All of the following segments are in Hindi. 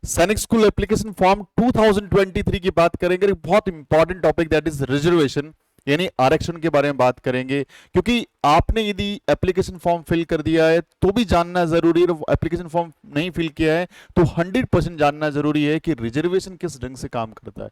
सैनिक स्कूल एप्लीकेशन फॉर्म 2023 की बात करेंगे, एक बहुत important topic that is reservation, यानी आरक्षण के बारे में बात करेंगे। क्योंकि आपने यदि एप्लीकेशन फॉर्म फिल कर दिया है तो भी जानना जरूरी है, एप्लीकेशन फॉर्म नहीं फिल किया है तो 100% जानना जरूरी है कि रिजर्वेशन किस ढंग से काम करता है।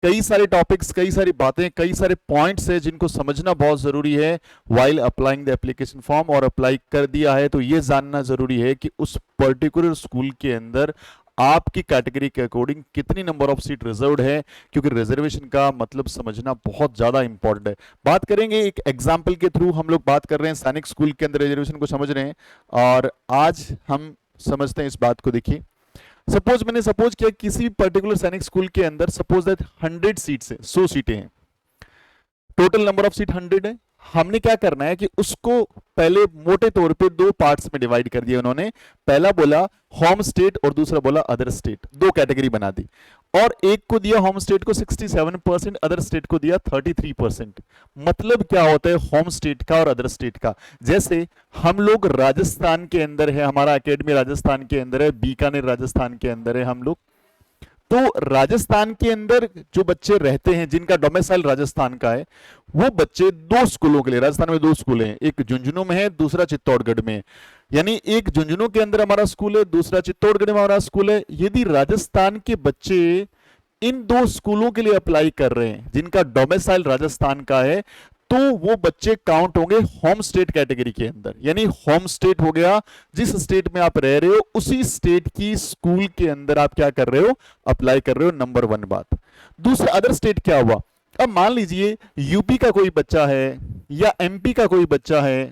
कई सारे टॉपिक्स, कई सारी बातें, कई सारे पॉइंट्स है जिनको समझना बहुत जरूरी है while applying the application form. और अप्लाई कर दिया है तो यह जानना जरूरी है कि उस पर्टिकुलर स्कूल के अंदर आपकी कैटेगरी के अकॉर्डिंग कितनी नंबर ऑफ सीट रिजर्व्ड है, क्योंकि रिजर्वेशन का मतलब समझना बहुत ज्यादा इंपॉर्टेंट है। बात करेंगे एक एग्जांपल के थ्रू, हम लोग बात कर रहे हैं सैनिक स्कूल के अंदर रिजर्वेशन को समझ रहे हैं और आज हम समझते हैं इस बात को। देखिए, सपोज किया किसी पर्टिकुलर सैनिक स्कूल के अंदर सपोज दैट 100 सीट्स है, 100 सीटें हैं, टोटल नंबर ऑफ सीट 100 है। हमने क्या करना है कि उसको पहले मोटे तौर पे दो पार्ट्स में डिवाइड कर दिया उन्होंने। पहला बोला होम स्टेट और दूसरा बोला अदर स्टेट, दो कैटेगरी बना दी। और एक को दिया होम स्टेट को 67%, अदर स्टेट को दिया 33%। मतलब क्या होता है होम स्टेट का और अदर स्टेट का? जैसे हम लोग राजस्थान के अंदर है, हमारा एकेडमी राजस्थान के अंदर है, बीकानेर राजस्थान के अंदर है हम लोग। तो राजस्थान के अंदर जो बच्चे रहते हैं जिनका डोमिसाइल राजस्थान का है, वो बच्चे दो स्कूलों के लिए, राजस्थान में दो स्कूल हैं, एक झुंझुनू में है, दूसरा चित्तौड़गढ़ में है। यानी एक झुंझुनू के अंदर हमारा स्कूल है, दूसरा चित्तौड़गढ़ में हमारा स्कूल है। यदि राजस्थान के बच्चे इन दो स्कूलों के लिए अप्लाई कर रहे हैं जिनका डोमिसाइल राजस्थान का है, तो वो बच्चे काउंट होंगे होम स्टेट कैटेगरी के अंदर। यानी होम स्टेट हो गया जिस स्टेट में आप रह रहे हो, उसी स्टेट की स्कूल के अंदर आप क्या कर रहे हो, अप्लाई कर रहे हो, नंबर 1 बात। दूसरा अदर स्टेट क्या हुआ? अब मान लीजिए यूपी का कोई बच्चा है या एमपी का कोई बच्चा है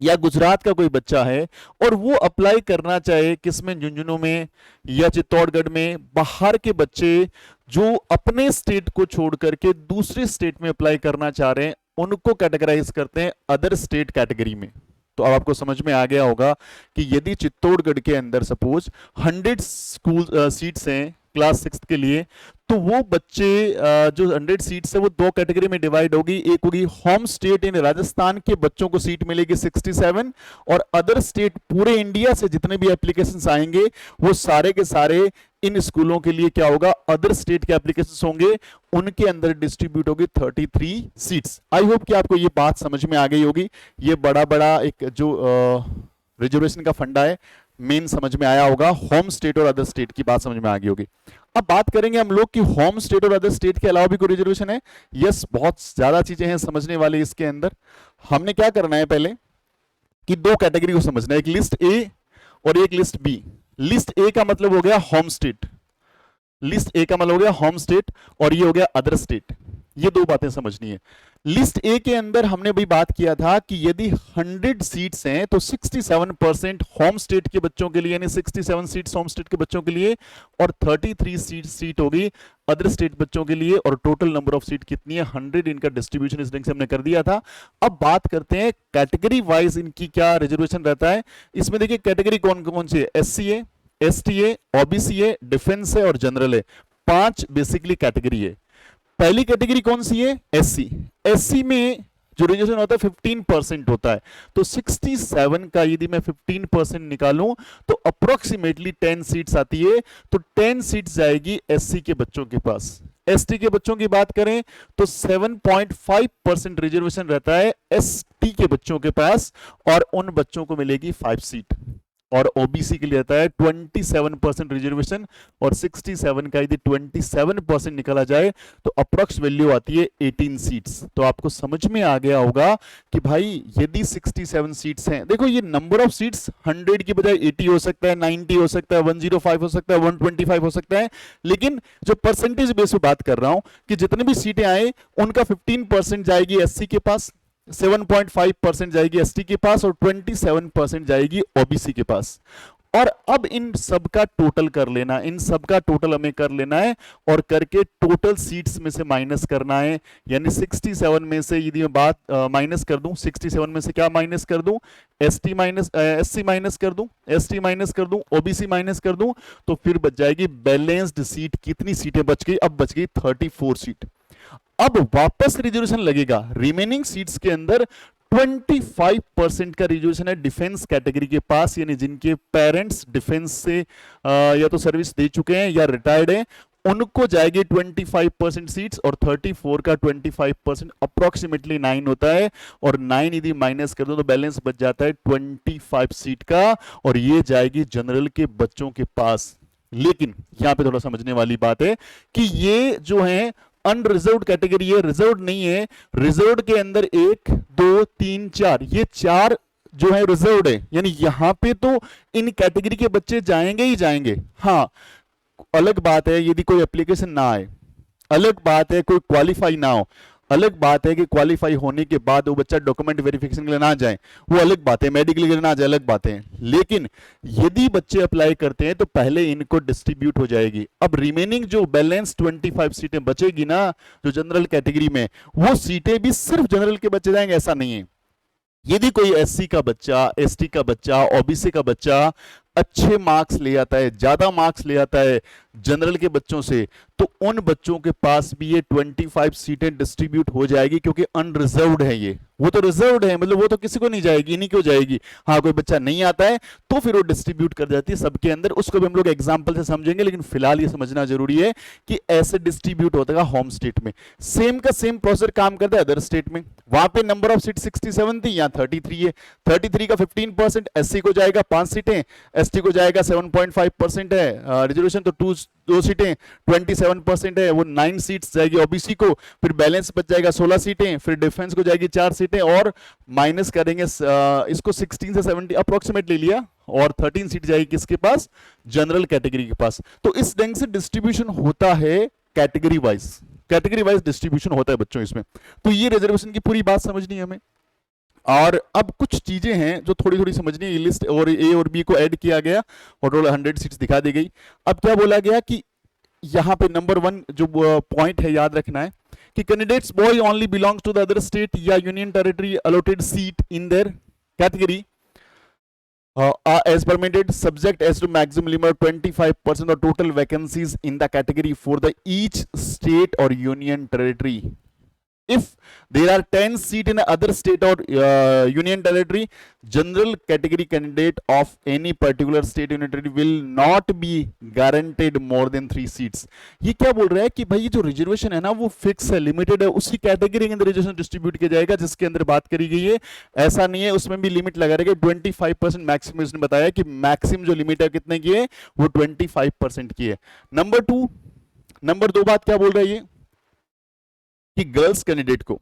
या गुजरात का कोई बच्चा है और वो अप्लाई करना चाहे किसमें, झुंझुनू में या चित्तौड़गढ़ में। बाहर के बच्चे जो अपने स्टेट को छोड़ करके दूसरे स्टेट में अप्लाई करना चाह रहे हैं, उनको कैटेगराइज करते हैं अदर स्टेट कैटेगरी में। तो अब आपको समझ में आ गया होगा कि यदि चित्तौड़गढ़ के अंदर सपोज 100 स्कूल सीट्स हैं क्लास 6 के लिए, तो वो बच्चे जो 100 सीट्स है वो दो कैटेगरी में डिवाइड होगी। एक होगी होम स्टेट इन राजस्थान के बच्चों को सीट मिलेगी 67, और अदर स्टेट पूरे इंडिया से जितने भी एप्लीकेशंस आएंगे वो सारे के सारे इन स्कूलों के लिए क्या होगा, अदर स्टेट के एप्लीकेशंस होंगे, उनके अंदर डिस्ट्रीब्यूट होगी 33 सीट्स। आई होप कि आपको ये बात समझ में आ गई होगी। ये बड़ा बड़ा एक जो रिजर्वेशन का फंडा है, मेन समझ में आया होगा। होम स्टेट और अदर स्टेट की बात समझ में आ गई होगी। अब बात करेंगे हम लोग कि होम स्टेट और अदर स्टेट के अलावा भी कोई रिजर्वेशन है। यस, बहुत ज्यादा चीजें हैं समझने वाली इसके अंदर। हमने क्या करना है पहले कि दो कैटेगरी को समझना है, एक लिस्ट ए और एक लिस्ट बी। लिस्ट ए का मतलब हो गया होम स्टेट, लिस्ट ए का मतलब हो गया होम स्टेट, और ये हो गया अदर स्टेट। ये दो बातें समझनी है। लिस्ट ए के अंदर हमने भी बात किया था कि यदि 100 सीट्स हैं तो 67% होम स्टेट के बच्चों के लिए, यानी 67 सीट्स होम स्टेट के बच्चों के लिए, और 33 सीट होगी अदर स्टेट बच्चों के लिए। और टोटल नंबर ऑफ सीट कितनी है, 100। इनका डिस्ट्रीब्यूशन इस ढंग से हमने कर दिया था। अब बात करते हैं कैटेगरी वाइज इनकी क्या रिजर्वेशन रहता है। इसमें देखिए कैटेगरी कौन कौन सी है, एससी है, एसटी है, ओबीसी है, डिफेंस है और जनरल है। 5 बेसिकली कैटेगरी है। पहली कैटेगरी कौन सी है, एससी। एससी में जो रिजर्वेशन होता है 15% होता है। तो 67 का यदि मैं 15% निकालूं तो अप्रोक्सीमेटली 10 सीट्स आती है। तो 10 सीट्स जाएगी एससी के बच्चों के पास। एसटी के बच्चों की बात करें तो 7.5% रिजर्वेशन रहता है एसटी के बच्चों के पास, और उन बच्चों को मिलेगी 5 सीट। और ओबीसी के लिए आता है 27% रिजर्वेशन, और 67 का यदि 27% निकाला जाए तो अप्रोक्स वैल्यू आती है 18 सीट्स। तो आपको समझ में आ गया होगा कि भाई यदि 67 सीट्स हैं, देखो ये नंबर ऑफ सीट्स 100 की बजाय 80 हो सकता है, 90 हो सकता है, 105 हो सकता है, 125 हो सकता है, लेकिन जो परसेंटेज बेस पे बात कर रहा हूं कि जितनी भी सीटें आए उनका 15% जाएगी एससी के पास, 7.5% जाएगी एसटी के पास, और 27% जाएगी ओबीसी के पास। और अब इन सब का टोटल कर लेना, इन सब का टोटल हमें कर लेना है, और करके टोटल सीट्स में से माइनस करना है। यानी 67 में से यदि मैं बात माइनस कर दूं, 67 में से क्या माइनस कर दूं, एसटी माइनस एससी माइनस कर दूं, एसटी माइनस कर दूं, ओबीसी माइनस कर दूं, तो फिर बच जाएगी बैलेंस्ड सीट। कितनी सीटें बच गई, अब बच गई 34 सीट। अब वापस रिजर्वेशन लगेगा रिमेनिंग सीट्स के अंदर। 25% का रिजर्वेशन है डिफेंस कैटेगरी के पास, यानी जिनके पेरेंट्स डिफेंस से या तो सर्विस दे चुके हैं या रिटायर्ड हैं, उनको जाएगी 25% सीट्स, और 34 का 25% अप्रोक्सीमेटली 9 होता है, और 9 यदि माइनस कर दो तो बैलेंस बच जाता है 25 सीट का, और ये जाएगी जनरल के बच्चों के पास। लेकिन यहां पे थोड़ा समझने वाली बात है कि ये जो है अनरिजर्व्ड कैटेगरी है, रिजर्व्ड नहीं है। रिजर्व्ड के अंदर 1 2 3 4, ये 4 जो है रिजर्व्ड है, यानी यहां पे तो इन कैटेगरी के बच्चे जाएंगे ही जाएंगे। हाँ, अलग बात है यदि कोई एप्लीकेशन ना आए, अलग बात है कोई क्वालिफाई ना हो, अलग बात है कि क्वालिफाई होने के बाद वो बच्चा डॉक्यूमेंट वेरिफिकेशन के लिए ना जाए, वो अलग बात है, मेडिकल के लिए ना जाए, अलग बातें हैं। लेकिन यदि बच्चे अप्लाई करते हैं तो पहले इनको डिस्ट्रीब्यूट हो जाएगी। अब रिमेनिंग जो बैलेंस 25 सीटें बचेगी ना जो जनरल कैटेगरी में, वो सीटें भी सिर्फ जनरल के बच्चे जाएंगे ऐसा नहीं है। यदि कोई एससी का बच्चा, एसटी का बच्चा, ओबीसी का बच्चा अच्छे मार्क्स ले आता है, ज्यादा मार्क्स ले आता है जनरल के बच्चों से, तो उन बच्चों के पास भी ये 25 सीटें डिस्ट्रीब्यूट हो जाएगी, क्योंकि अनरिजर्व्ड है ये। वो तो रिजर्व्ड है, मतलब वो तो किसी को नहीं जाएगी, इन्हीं को जाएगी। हाँ, कोई बच्चा नहीं आता है तो फिर वो डिस्ट्रीब्यूट कर जाती है सबके अंदर, उसको भी हम लोग एग्जाम्पल से समझेंगे। लेकिन फिलहाल ये समझना जरूरी है कि ऐसे डिस्ट्रीब्यूट होता है होम स्टेट में। सेम का सेम प्रोसेस काम करता है अदर स्टेट में। वहां पे नंबर ऑफ सीट 67 थी, यहाँ 33 है। 33 का 15%, एससी को जाएगा 5 सीटें, एसटी को जाएगा 7.5% है रिजर्वेशन, तो 2 सीटें 27% है, वो 9 सीट्स जाएगी ओबीसी को। फिर बैलेंस बच जाएगा 16 सीटें, फिर डिफेंस को जाएगी 4 सीटें, और माइनस करेंगे इसको 16 से 70 अप्रोक्सीमेटली लिया, और 13 सीट जाएगी किसके पास, जनरल कैटेगरी के पास। तो इस ढंग से डिस्ट्रीब्यूशन होता है कैटेगरी वाइज डिस्ट्रीब्यूशन होता है बच्चों इसमें। तो ये रिजर्वेशन की पूरी बात समझनी है हमें। और अब कुछ चीजें हैं जो थोड़ी थोड़ी समझनी है। लिस्ट और ए और बी को ऐड किया गया और टोटल 100 सीट्स दिखा दी गई। अब क्या बोला गया कि यहां पे नंबर 1 जो पॉइंट है याद रखना है कि candidates boy only belongs to the other state या union territory allotted seat in their category as permitted subject as to maximum limit 25% of total vacancies in the category for the each state or union territory. If there are 10 seats in other state or union territory, general category candidate of any particular state union territory will not be guaranteed more than 3 seats. ये क्या बोल रहा है कि भाई जो रिजर्वेशन है ना वो फिक्स है, लिमिटेड है, उसी कैटेगरी के अंदर रिजर्वेशन डिस्ट्रीब्यूट किया जाएगा जिसके अंदर बात करी गई है। ऐसा नहीं है, उसमें भी लिमिट लगा रहेगा 25% मैक्सिमम। इसने बताया कि मैक्सिमम जो लिमिट है कितने की है, वो 25% की है। नंबर 2 बात क्या बोल रहा है ये कि गर्ल्स कैंडिडेट को,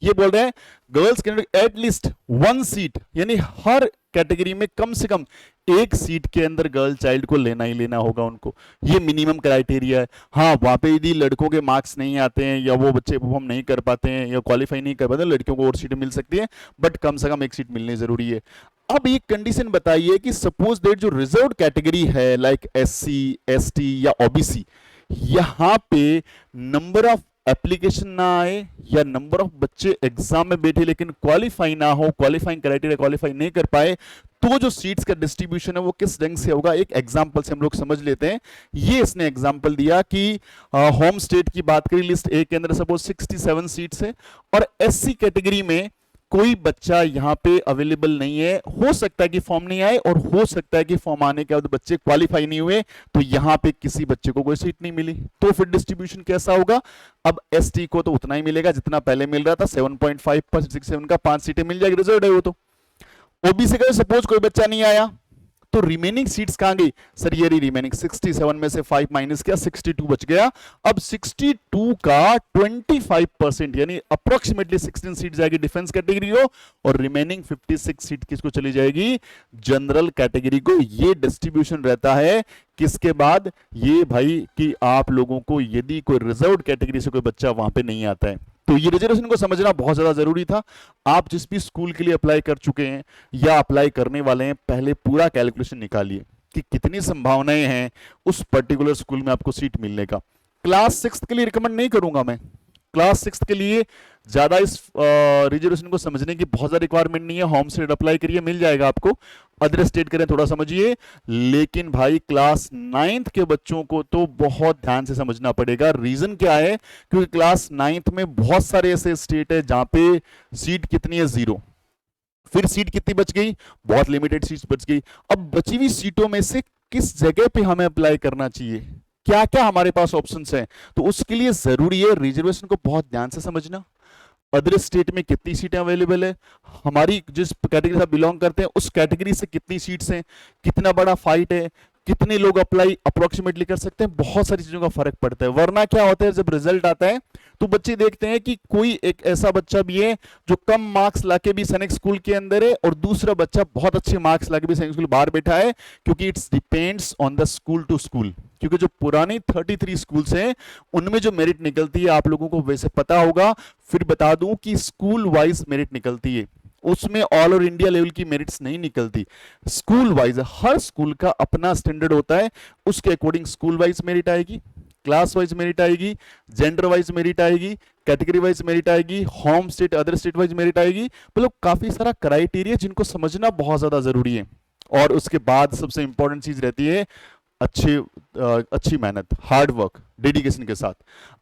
ये बोल रहे हैं गर्ल्स कैंडिडेट एटलीस्ट 1 सीट, यानी हर कैटेगरी में कम से कम 1 सीट के अंदर गर्ल चाइल्ड को लेना ही लेना होगा उनको। ये मिनिमम क्राइटेरिया है। हाँ, वहां पे यदि लड़कों के मार्क्स नहीं आते हैं या वो बच्चे परफॉर्म नहीं कर पाते हैं या क्वालिफाई नहीं कर पाते, लड़कियों को और सीटें मिल सकती है, बट कम से कम 1 सीट मिलनी जरूरी है। अब एक कंडीशन बताइए कि सपोज दैट जो रिजर्व्ड कैटेगरी है लाइक एससी, एसटी या ओबीसी, यहां पे नंबर ऑफ एप्लीकेशन ना आए या नंबर ऑफ बच्चे एग्जाम में बैठे लेकिन क्वालिफाई ना हो, क्वालिफाइंग क्राइटेरिया क्वालिफाई नहीं कर पाए, तो जो सीट्स का डिस्ट्रीब्यूशन है वो किस ढंग से होगा, एक एग्जांपल से हम लोग समझ लेते हैं। ये इसने एग्जांपल दिया कि होम स्टेट की बात करी, लिस्ट ए के अंदर सपोज 67 सीट्स है और एससी कैटेगरी में कोई बच्चा यहां पे अवेलेबल नहीं है। हो सकता है कि फॉर्म नहीं आए और हो सकता है कि फॉर्म आने के बाद बच्चे क्वालिफाई नहीं हुए, तो यहां पे किसी बच्चे को कोई सीट नहीं मिली, तो फिर डिस्ट्रीब्यूशन कैसा होगा। अब एसटी को तो उतना ही मिलेगा जितना पहले मिल रहा था, 7.5% 67 का 5 सीटें मिल जाएगी, रिजर्व है वो तो। ओबीसी का सपोज कोई बच्चा नहीं आया तो रिमेनिंग सीट्स कहां गई सर, ये रिमेनिंग 67 में से 5 माइनस किया 62 बच गया। अब 62 का 25% यानी अप्रोक्सीमेटली 16 सीट जाएगी डिफेंस कैटेगरी को और रिमेनिंग 56 सीट किसको चली जाएगी, जनरल कैटेगरी को। ये डिस्ट्रीब्यूशन रहता है किसके बाद, ये भाई कि आप लोगों को यदि कोई रिजर्व्ड कैटेगरी से कोई बच्चा वहां पे नहीं आता है, तो ये रिजर्वेशन को समझना बहुत ज्यादा जरूरी था। आप जिस भी स्कूल के लिए अप्लाई कर चुके हैं या अप्लाई करने वाले हैं, पहले पूरा कैलकुलेशन निकालिए कि कितनी संभावनाएं हैं उस पर्टिकुलर स्कूल में आपको सीट मिलने का। क्लास 6 के लिए रिकमेंड नहीं करूंगा मैं, क्लास 6 के लिए ज्यादा इस रिजर्वेशन को समझने की बहुत ज्यादा रिक्वायरमेंट नहीं है। होम स्टेट अप्लाई करिए, मिल जाएगा आपको। अदर स्टेट करें थोड़ा समझिए, लेकिन भाई क्लास 9th के बच्चों को तो बहुत ध्यान से समझना पड़ेगा। रीजन क्या है, क्योंकि क्लास 9th में बहुत सारे ऐसे स्टेट है जहां पे सीट कितनी है, 0। फिर सीट कितनी बच गई, बहुत लिमिटेड सीट्स बच गई। अब बची हुई सीटों में से किस जगह पे हमें अप्लाई करना चाहिए, क्या क्या हमारे पास ऑप्शंस हैं, तो उसके लिए जरूरी है रिजर्वेशन को बहुत ध्यान से समझना। अदर स्टेट में कितनी सीटें अवेलेबल है, हमारी जिस कैटेगरी से बिलोंग करते हैं उस कैटेगरी से कितनी सीट्स हैं, कितना बड़ा फाइट है, कितने लोग अप्लाई अप्रोक्सीमेटली कर सकते हैं, बहुत सारी चीजों का फर्क पड़ता है। वरना क्या होता है, जब रिजल्ट आता है तो बच्चे देखते हैं कि कोई एक ऐसा बच्चा भी है जो कम मार्क्स लाके भी सैनिक स्कूल के अंदर है और दूसरा बच्चा बहुत अच्छे मार्क्स लाके भी सैनिक स्कूल बाहर बैठा है, क्योंकि it's depends on the school to school. क्योंकि जो पुरानी 33 स्कूल्स हैं उनमें जो मेरिट निकलती है आप लोगों को वैसे पता होगा, फिर बता दूं कि स्कूल वाइज मेरिट निकलती है, उसमें ऑल ओवर इंडिया लेवल की मेरिट्स नहीं निकलती, स्कूल वाइज। हर स्कूल का अपना स्टैंडर्ड होता है, उसके अकॉर्डिंग स्कूल वाइज मेरिट आएगी, क्लास वाइज मेरिट आएगी, जेंडर वाइज मेरिट आएगी, कैटेगरी वाइज मेरिट आएगी, home state other state wise merit आएगी। मतलब काफी सारा क्राइटेरिया जिनको समझना बहुत ज्यादा जरूरी है। और उसके बाद सबसे इंपॉर्टेंट चीज रहती है अच्छी मेहनत, हार्ड वर्क, डेडिकेशन के साथ।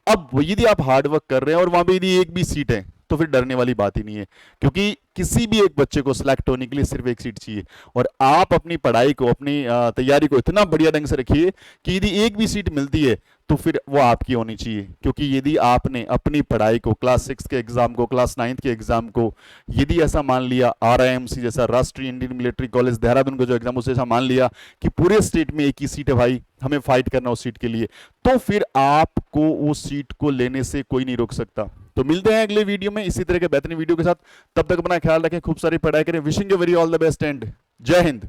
अब यदि आप हार्ड वर्क कर रहे हैं और वहां पे यदि एक भी सीट है तो फिर डरने वाली बात ही नहीं है, क्योंकि किसी भी एक बच्चे को सिलेक्ट होने के लिए सिर्फ एक सीट चाहिए। और आप अपनी पढ़ाई को, अपनी तैयारी को इतना बढ़िया ढंग से रखिए कि यदि एक भी सीट मिलती है तो फिर वो आपकी होनी चाहिए। क्योंकि यदि आपने अपनी पढ़ाई को, क्लास 6 के एग्जाम को, क्लास 9 के एग्जाम को, यदि ऐसा मान लिया RIMC जैसा, राष्ट्रीय इंडियन मिलिट्री कॉलेज देहरादून का जो एग्जाम, उसे ऐसा मान लिया कि पूरे स्टेट में एक ही सीट है भाई, हमें फाइट करना उस सीट के लिए, तो फिर आपको उस सीट को लेने से कोई नहीं रोक सकता। तो मिलते हैं अगले वीडियो में इसी तरह के बेहतरीन वीडियो के साथ। तब तक अपना ख्याल रखें, खूब सारी पढ़ाई करें। Wishing you very all the best and जय हिंद।